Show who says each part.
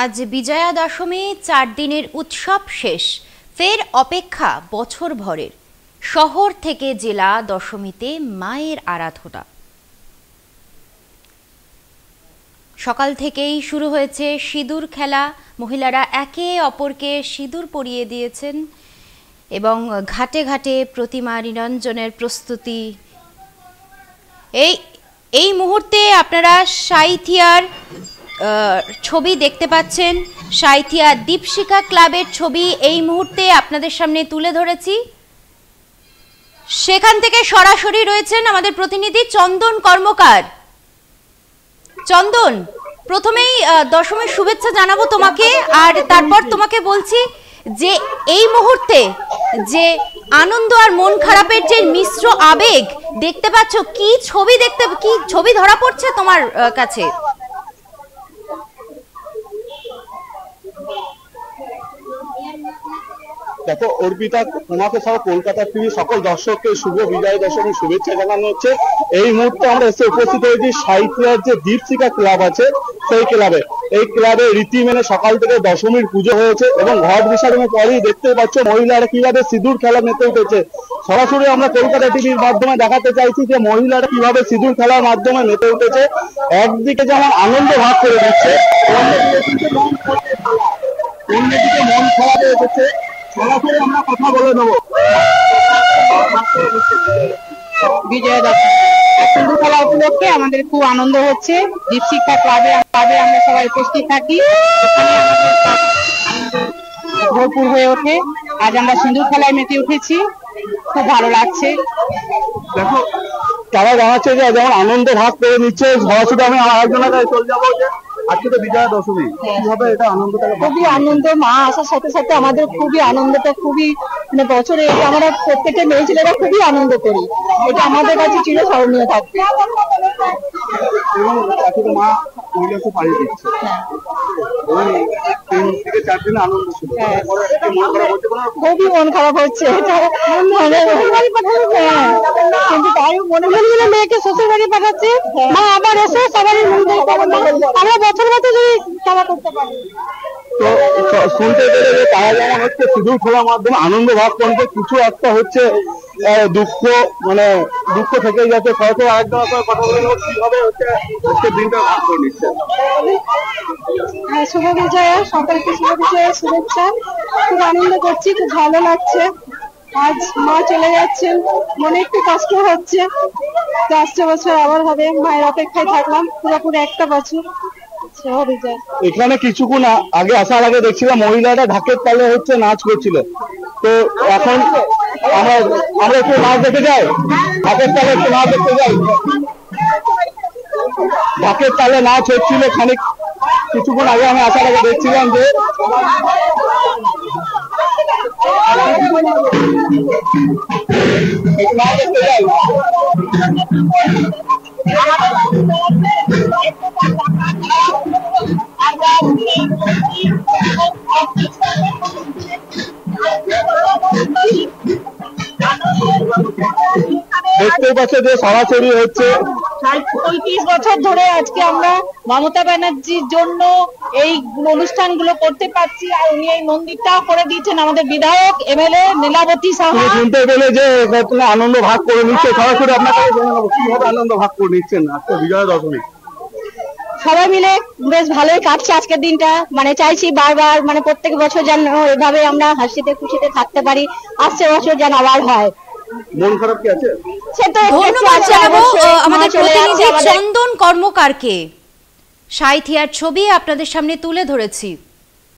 Speaker 1: আজ বিজয়া দশমী 4 দিনের উৎসব শেষ, ফের অপেক্ষা বছর ভরের। শহর থেকে জেলা দশমীতে মায়ের আরাধনা। সকাল থেকেই শুরু হয়েছে সিঁদুর খেলা। মহিলারা একে অপরকে সিঁদুর পরিয়ে দিয়েছেন এবং ঘাটে ঘাটে প্রতিমা নিরঞ্জনের প্রস্তুতি। এই মুহূর্তে আপনারা সাঁইথিয়ার ছবি দেখতে পাচ্ছেন। সাঁইথিয়া দীপশিখা ক্লাবের ছবি এই মুহূর্তে আপনাদের সামনে তুলে ধরেছি। সেখান থেকে সরাসরি রয়েছেন আমাদের প্রতিনিধি চন্দন কর্মকার। চন্দন, প্রথমেই দশমীর শুভেচ্ছা জানাবো তোমাকে, আর তারপর তোমাকে বলছি যে এই মুহূর্তে যে আনন্দ আর মন খারাপের যে মিশ্র আবেগ দেখতে পাচ্ছ, কি ছবি ধরা পড়ছে তোমার কাছে?
Speaker 2: দেখো অর্পিতা, তোমাকে সহ কলকাতা টিভি সকল দর্শককে শুভ বিজয়া দশমীর শুভেচ্ছা জানানো হচ্ছে। এই মুহূর্তে আমরা এসে উপস্থিত হয়েছি সাঁইথিয়ার যে দীপশিখা ক্লাব আছে সেই ক্লাবে। এই ক্লাবে রীতি মেনে সকাল থেকে দশমীর পুজো হয়েছে এবং ঘট বিসর্জনের পরেই দেখতে পাচ্ছ মহিলারা কিভাবে সিঁদুর খেলা মেতে উঠেছে। সরাসরি আমরা কলকাতা টিভির মাধ্যমে দেখাতে চাইছি যে মহিলারা কিভাবে সিঁদুর খেলার মাধ্যমে মেতে উঠেছে। একদিকে যেমন আনন্দ ভাগ করে দিচ্ছে, অন্যদিকে মন খারাপ হয়ে গেছে। সরাসরি আমরা কথা বলে নেব।
Speaker 3: বিজয়া দশমী সিঁদুর খেলা উপলক্ষে আমাদের খুব আনন্দ হচ্ছে। দীপশিখা ক্লাবে আমরা সবাই উপস্থিত থাকি, ভরপুর হয়ে ওঠে। আজ আমরা সিঁদুর খেলায় মেতে উঠেছি, খুব ভালো লাগছে।
Speaker 2: দেখো তারা জানাচ্ছে যে যেমন আনন্দ ভাগ করে নিচ্ছে। সরাসরি আমি আরেকজনের কাছে চলে যাবো যে আজকে তো বিজয়া দশমী, কিভাবে এটা আনন্দটা?
Speaker 3: খুবই আনন্দ, মা আসার সাথে সাথে আমাদের খুবই আনন্দটা খুবই মানে বছরে আমরা প্রত্যেকটা মেয়ে ছেলেরা খুবই আনন্দ করি। এটা আমাদের কাছে চিরস্মরণীয় থাকবে।
Speaker 2: এবং আজকে মা মহিলাকে পাড়িয়ে দিচ্ছে। 3 থেকে 4 দিন আনন্দ ছিল।
Speaker 3: খুবই মন খারাপ হচ্ছে, কিন্তু তাই মনে হল মেয়েকে শ্বশুর বাড়ি পাঠাচ্ছে, মা আবার এসে সবারই আমরা বছর বছর যদি খেলা করতে পারি।
Speaker 2: তো শুনতে পেলে যে তারা যেমন হচ্ছে সিঁদুর খেলার মাধ্যমে আনন্দ ভাগ করতে, কিছু একটা হচ্ছে দুঃখ থেকে যাচ্ছে। হয়তো আরেকজন কথা বলে কিভাবে হচ্ছে আজকে দিনটা ভাগ করে নিচ্ছে।
Speaker 3: শুভ বিজয়া, সকলকে শুভ বিজয়া শুভেচ্ছা। খুব আনন্দ করছি, খুব ভালো লাগছে। আজ মা চলে যাচ্ছেন, মনে একটু কষ্ট হচ্ছে। আসছে বছর আবার হবে, মায়ের অপেক্ষায় থাকলাম পুরোপুরি একটা বছর।
Speaker 2: এখানে কিছুক্ষণ আগে আসার আগে দেখছিলাম মহিলারা ঢাকের তালে হচ্ছে নাচ করছিল। তো এখন আমরা একটু নাচ দেখতে যাই, ঢাকের তালে একটু নাচ দেখতে যাই। ঢাকের তালে নাচ হচ্ছিল খানিক কিছুক্ষণ আগে আমি আসার আগে দেখছিলাম যে নাচ দেখতে যাই। দেখতে পাচ্ছে যে সরাসরি হচ্ছে
Speaker 3: 35 বছর ধরে আজকে আমরা মমতা ব্যানার্জির জন্য এই অনুষ্ঠানগুলো করতে পারছি, আর উনি এই মন্দিরটাও করে দিয়েছেন আমাদের বিধায়ক এমএলএ নীলাবতী সাহা।
Speaker 2: শুনতে পেলে যে আনন্দ ভাগ করে নিচ্ছে। সরাসরি আপনাকে কিভাবে আনন্দ ভাগ করে নিচ্ছেন আজকে বিজয়া দশমী?
Speaker 3: সবাই মিলে বেশ ভালোই কাটছে আজকের দিনটা। মানে চাইছি বারবার প্রত্যেক বছর যেন এভাবে আমরা হাসিতে খুশিতে থাকতে পারি, আসছে বছর যেন আবার হয়।
Speaker 2: মন খারাপ কি আছে?
Speaker 1: ধন্যবাদ জানাবো আমাদের প্রতিনিধি চন্দন কর্মকারকে। সাঁইথিয়ার ছবি আপনাদের সামনে তুলে ধরেছি।